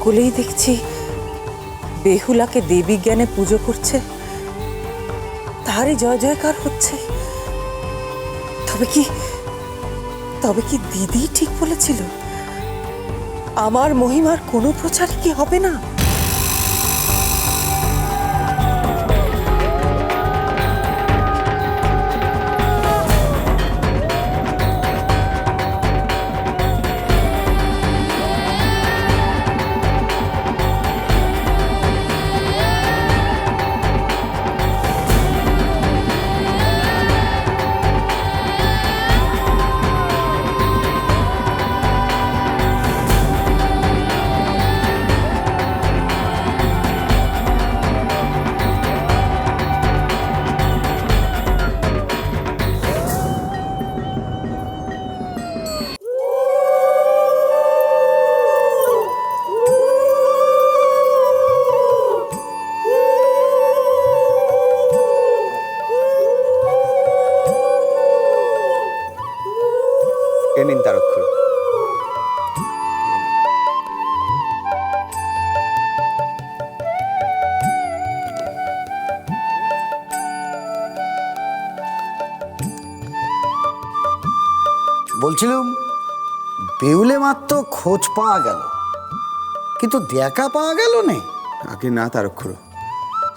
সকলেই দেখছি বেহুলাকে দেবী জ্ঞানে পুজো করছে, তারই জয় জয়কার হচ্ছে। তবে কি দিদি ঠিক বলেছিল? আমার মহিমার কোনো প্রচার কি হবে না? এ নিন তার অক্ষর। বলছিলাম বেউলে মাত্র খোঁজ পাওয়া গেল, কিন্তু দেখা পাওয়া গেল না। আগে না তার অক্ষর,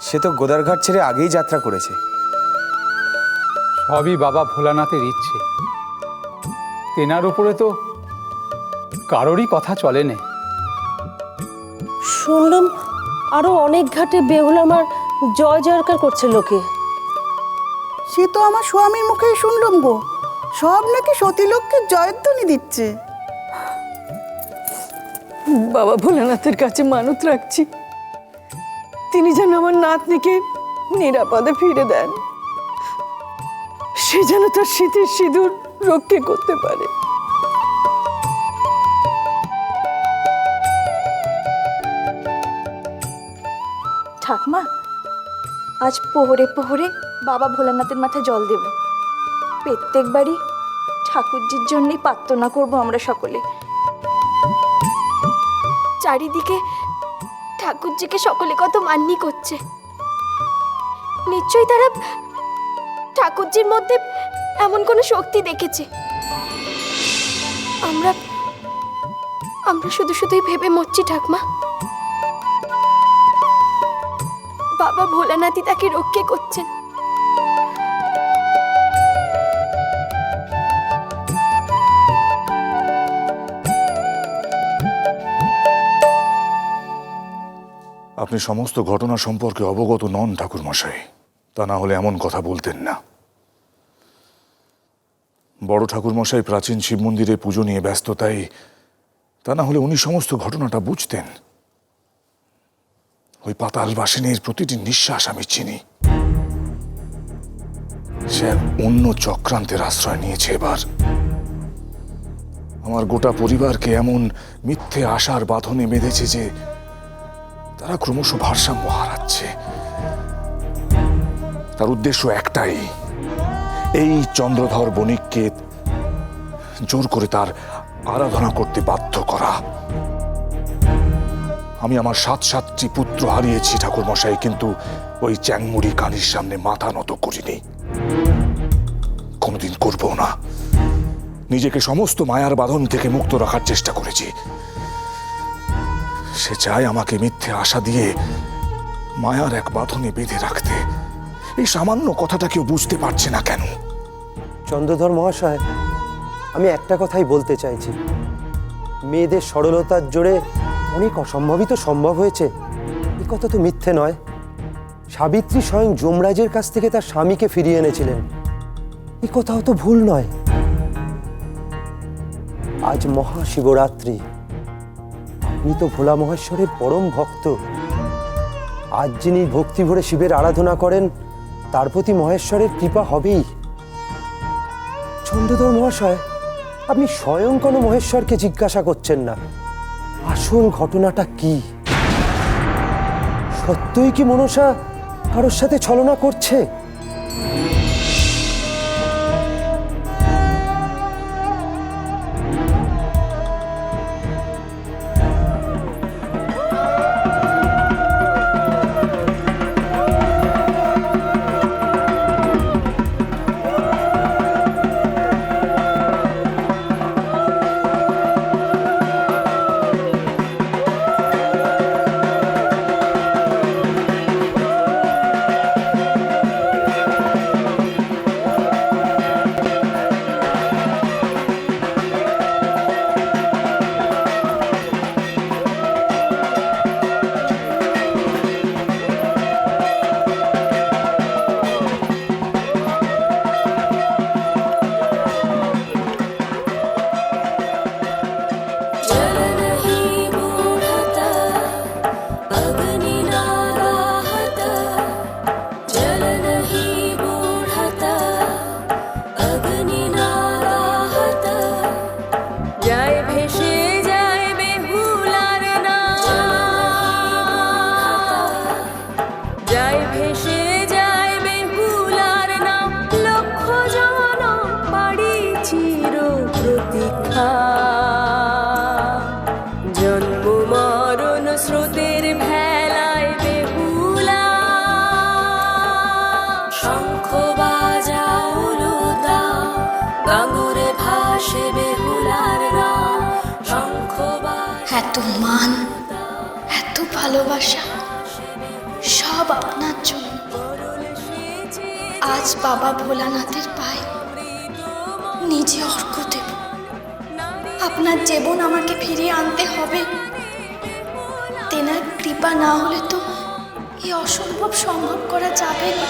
সে তো গোদারঘাট ছেড়ে আগেই যাত্রা করেছে। সবই বাবা ভোলানাথের ইচ্ছে, তেনার উপরে তো কারোরই কথা চলে না। শুনলাম আরো অনেক ঘাটে বেহুলা আমার জয় জয়কার করছে লোকে। সে তো আমার স্বামীর মুখেই শুনলাম গো, সব নাকি সতীলোককে জয়ধ্বনি দিচ্ছে। বাবা ভোলানাথের কাছে মানত রাখছি, তিনি যেন আমার নাতনিকে নিরাপদে ফিরে দেন, সে যেন তার স্মৃতির সিঁদুর রক্ষে করতে পারে। ঠাকমা, আজ প্রহরে প্রহরে বাবা ভোলানাথের মাথায় জল দেব। প্রত্যেকবারই ঠাকুরজির জন্যই প্রার্থনা করব আমরা সকলে। চারিদিকে ঠাকুরজিকে সকলে কত মান্যি করছে, নিশ্চয়ই তারা ঠাকুরজির মধ্যে এমন কোনো শক্তি দেখেছে। আমরা আমরা শুধু শুধুই ভেবে মরছি ঠাকমা, বাবা ভোলানাথই তাকে রক্ষে করছেন। আপনি সমস্ত ঘটনা সম্পর্কে অবগত নন ঠাকুর মশাই, তা না হলে এমন কথা বলতেন না। বড় ঠাকুর মশাই প্রাচীন শিব মন্দিরে পুজো নিয়ে ব্যস্ত, তাই তা না হলে উনি সমস্ত ঘটনাটা বুঝতেন। ওই পাতাল বাসিনীর প্রতিটি নিঃশ্বাস আমি চিনি। সে এক অন্য চক্রান্তের আশ্রয় নিয়েছে এবার। আমার গোটা পরিবারকে এমন মিথ্যে আশার বাঁধনে বেঁধেছে যে তারা ক্রমশ ভারসাম্য হারাচ্ছে। তার উদ্দেশ্য একটাই, এই চন্দ্রধর বণিককে জোর করে তার আরাধনা করতে বাধ্য করা। আমি আমার ৭-৭টি পুত্র হারিয়েছি ঠাকুর মশাই, কিন্তু ওই চ্যাংমুড়ি কানির সামনে মাথা নত করিনি, কোনোদিন করবো না। নিজেকে সমস্ত মায়ার বাঁধন থেকে মুক্ত রাখার চেষ্টা করেছি। সে চায় আমাকে মিথ্যে আশা দিয়ে মায়ার এক বাঁধনে বেঁধে রাখতে। এই সামান্য কথাটা কেউ বুঝতে পারছে না কেন? চন্দ্রধর মহাশয়, আমি একটা কথাই বলতে চাইছি, মেয়েদের সরলতার জোরে অনেক অসম্ভবই তো সম্ভব হয়েছে, এ কথা তো মিথ্যে নয়। সাবিত্রী স্বয়ং যমরাজের কাছ থেকে তার স্বামীকে ফিরিয়ে এনেছিলেন, এ কথাও তো ভুল নয়। আজ মহাশিবরাত্রি, আপনি তো ভোলা মহেশ্বরের পরম ভক্ত। আজ যিনি ভক্তি ভরে শিবের আরাধনা করেন, তার প্রতি মহেশ্বরের কৃপা হবেই। চন্দ্রধর মহাশয়, আপনি স্বয়ং কোনো মহেশ্বরকে জিজ্ঞাসা করছেন না আসল ঘটনাটা কি। সত্যই কি মনসা কারোর সাথে ছলনা করছে? চির প্রতীক্ষা জন্ম মরণ স্রোতের ভেলায় বেহুলা শঙ্খ বাজাউলো দা গাঙ্গুরে ভাসে বেহুলার নাম শঙ্খ এত মান এত ভালোবাসা সব আপনার জন্য। আজ বাবা ভোলানাথের পায়ে নিজে অর্ঘ্য দেব। আপনার জীবন আমাকে ফিরিয়ে আনতে হবে। তেনার কৃপা না হলে তো এই অসম্ভব সম্ভব করা যাবে না।